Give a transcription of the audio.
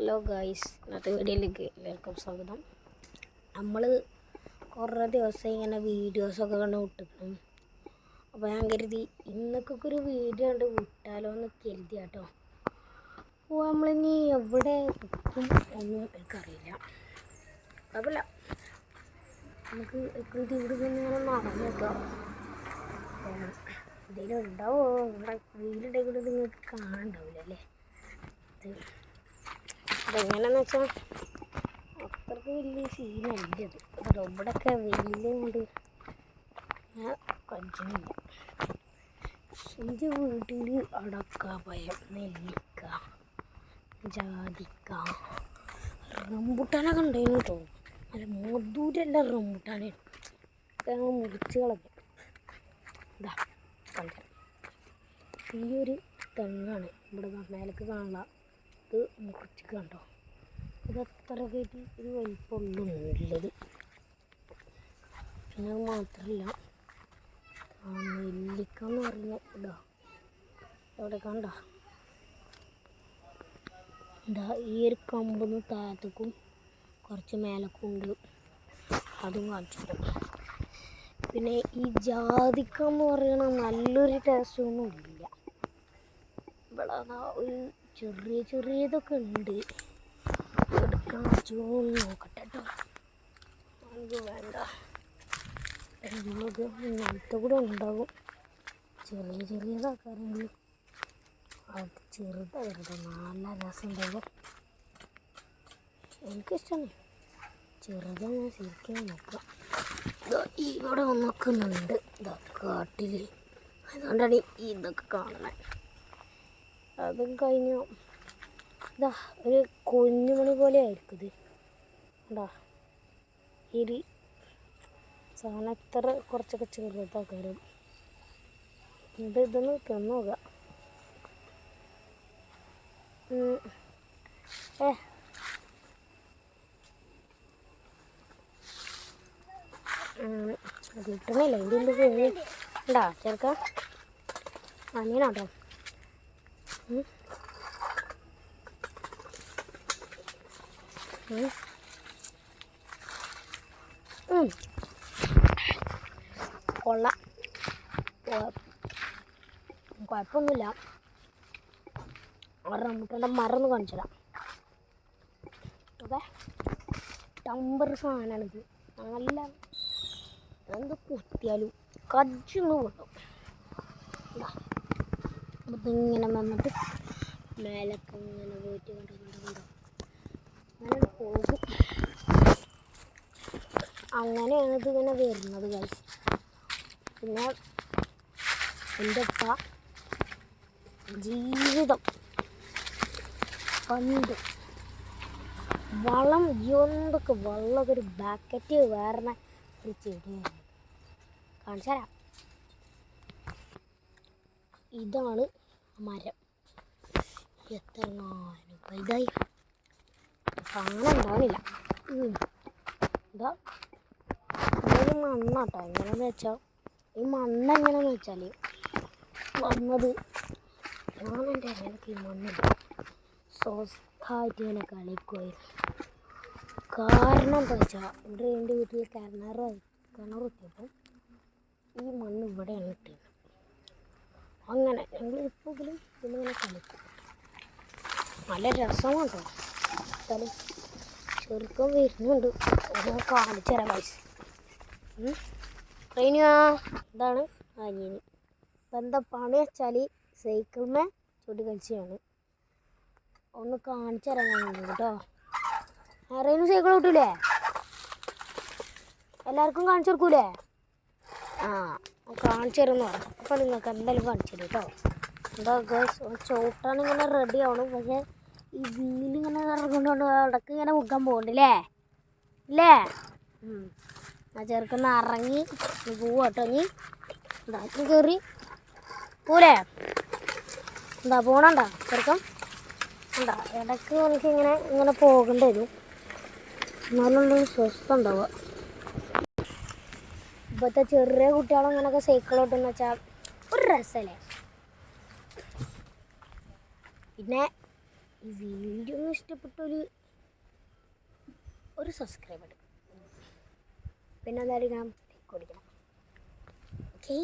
Hello guys, ഇന്നത്തെ വീഡിയോയിലേക്ക് എല്ലാവർക്കും സ്വാഗതം. നമ്മൾ കുറേ ദിവസം ഇങ്ങനെ വീഡിയോസൊക്കെ കണ്ട് വിട്ടിരിക്കണം. അപ്പോൾ ഞാൻ കരുതി ഇന്നൊക്കെ ഒരു വീഡിയോ കണ്ട് വിട്ടാലോ എന്ന് കരുതി കേട്ടോ. അപ്പോൾ നമ്മളിനി എവിടെ നിൽക്കും ഒന്നും എനിക്കറിയില്ല. കുഴപ്പമില്ല, നമുക്ക് എപ്പോഴും ഇവിടെ ഇങ്ങനെ നടന്നു കേട്ടോ. എന്തെങ്കിലും ഉണ്ടാവോ? ഇവിടെ വീടുണ്ടെങ്കിൽ നിങ്ങൾക്ക് കാണാനുണ്ടാവില്ല അല്ലേ? അതെങ്ങനെയാണെന്ന് വെച്ചാൽ അത്രയ്ക്ക് വലിയ സീനല്ല ഇത്. ഇവിടെയൊക്കെ വെയിലുകൊണ്ട് ഞാൻ കഴിച്ചില്ല. ഇത് വീട്ടിൽ അടക്ക, പഴം, നെല്ലിക്ക, ജാതിക്ക, റംബുട്ടാനൊക്കെ ഉണ്ടായിരുന്നു കേട്ടോ. അല്ല, മധുരല്ല റംബുട്ടാനെ ഞങ്ങൾ മുറിച്ച് കളഞ്ഞു. ഇതാ കണ്ട, ഈ ഒരു തെങ്ങാണ് ഇവിടെ മേലേക്ക് കാണുക. ഇത് മുറിച്ച് കണ്ടോ, ഇത് അത്ര കയറ്റി ഒരു വലിപ്പമുള്ളത്. പിന്നെ അത് മാത്രമല്ല, നെല്ലിക്ക എന്ന് പറയുന്ന ഇതാ അവിടെ കണ്ട. ഇതാ ഈ ഒരു കമ്പൊന്ന് താഴത്തേക്കും കുറച്ച് മേലക്കും ഉണ്ട്, അതും കാണിച്ചിട്ടുണ്ട്. പിന്നെ ഈ ജാതിക്ക എന്ന് പറയണ നല്ലൊരു ടേസ്റ്റൊന്നും ഇല്ല. ഇവിടെ ഒരു ചെറിയതൊക്കെ ഉണ്ട്. എടുക്കാൻ പറ്റുമോ നോക്കട്ടെ കേട്ടോ. നമുക്ക് വേണ്ട, നമുക്ക് ഇങ്ങനത്തെ കൂടെ ഉണ്ടാകും. ചെറിയതാക്കാണെങ്കിൽ അത് ചെറുതായിരുന്നു നല്ല രസം ഉണ്ടാവും. എനിക്കിഷ്ടമാണ് ചെറുത്. ഞാൻ ശരിക്കും നോക്കാം. ഇവിടെ നോക്കുന്നുണ്ട് ഇതാ കാട്ടിൽ, അതുകൊണ്ടാണ് ഇതൊക്കെ കാണുന്നത്. അതും കഴിഞ്ഞു ഇതാ ഒരു കുഞ്ഞുമണി പോലെ ആയിരിക്കും ഇത്. എന്താ ഇരി സാധനം ഇത്ര കുറച്ചൊക്കെ ചെറുതാക്കാരും. ഇതൊന്ന് തിന്നു നോക്കാം. കിട്ടണില്ല. ഇതിൻ്റെ കുഞ്ഞ് ഉണ്ടാ ചെറുക്ക അനിയനാട്ടോ. കൊള്ളാം, കുഴപ്പമൊന്നുമില്ല. റംബുട്ടാൻ്റെ മരം ഒന്ന് കാണിച്ചു തരാം. ഓക്കെ, ടമ്പർ സാധനമാണിത്. നല്ല എന്ത് കുത്തിയാലും കജ്ജൊന്നും കൊണ്ടും. ഇതിങ്ങനെ വന്നിട്ട് മേലൊക്കെ ഇങ്ങനെ പോയിട്ട് കണ്ടോ അങ്ങനെ പോകും. അങ്ങനെയാണ് ഇതിങ്ങനെ വരുന്നത് ഗൈസ്. പിന്നെ എൻ്റെ ഉപ്പ ജീവിതം പണ്ട് വളം എന്തൊക്കെ വെള്ളമൊക്കെ ഒരു ബാക്കറ്റ് വേറെ ഒരു ചെടിയായിരുന്നു. കാണിച്ചു തരാം. ഇതാണ് മരം. എത്ര വലുതായി സാധനം ഉണ്ടാവില്ല. ഇതാ ഇതൊരു മണ്ണാട്ടോ. എങ്ങനെയാണെന്ന് വെച്ചാൽ ഈ മണ്ണ് എങ്ങനെയാണെന്ന് വെച്ചാൽ വന്നത് ഞാനെൻ്റെ അങ്ങനെയൊക്കെ ഈ മണ്ണില്ല സ്വസ്ഥമായിട്ട് ഇങ്ങനെ കളിക്കുമായിരുന്നു. കാരണം എന്താ വെച്ചാൽ ഇവിടെ എൻ്റെ വീട്ടിൽ കിണർ കുത്തിയപ്പോൾ ഈ മണ്ണ് ഇവിടെയാണ് കിട്ടിയത്. അങ്ങനെ ഞങ്ങൾ എപ്പോഴും ഇങ്ങനെ കളിക്കും. നല്ല രസമാണ് കേട്ടോ. എന്തായാലും ചെറുക്കം വരുന്നുണ്ട്, ഞാൻ കാണിച്ചു തരാം പൈസ. ട്രെയിനാ ഇതാണ് അനിയന്. ഇപ്പം എന്താ പണി വെച്ചാൽ സൈക്കിളിന്മേൽ ചൂടി കളിച്ചാണ്. ഒന്ന് കാണിച്ചു തരാൻ ഞാൻ കേട്ടോ. ആരെയും സൈക്കിൾ കിട്ടൂലേ? എല്ലാവർക്കും കാണിച്ചു കൊടുക്കൂലേ? കാണിച്ചു തരുമെന്ന് പറഞ്ഞു. അപ്പോൾ നിങ്ങൾക്ക് എന്തായാലും കാണിച്ചു തരും കേട്ടോ. എന്താ ഗേൾസ് ചോട്ടാണ് ഇങ്ങനെ റെഡി ആവണം. പക്ഷേ ഈ വീലിങ്ങനെ ഇറങ്ങുന്നതുകൊണ്ട് ഇടയ്ക്ക് ഇങ്ങനെ മുക്കാൻ പോകണ്ടല്ലേ അല്ലേ? ആ ചെറുക്കുന്ന ഇറങ്ങി പോവാട്ടോ. ഇനി എന്താ കയറി പോലെ എന്താ പോകണണ്ട ചെറുക്കം എന്താ ഇടയ്ക്ക് എനിക്ക് ഇങ്ങനെ പോകേണ്ടി വരും. എന്നാലുള്ള സ്വസ്ഥ ഉണ്ടാവുക. ഇപ്പോഴത്തെ ചെറിയ കുട്ടികളങ്ങനൊക്കെ സൈക്കിൾ ഓട്ടുമെന്ന് വെച്ചാൽ ഒരു രസമല്ലേ? പിന്നെ ഈ വീഡിയോ ഇഷ്ടപ്പെട്ട ഒരു സബ്സ്ക്രൈബ് എടുക്കും. പിന്നെ എന്തായാലും ഞാൻ കുടിക്കണം. ഓക്കെ.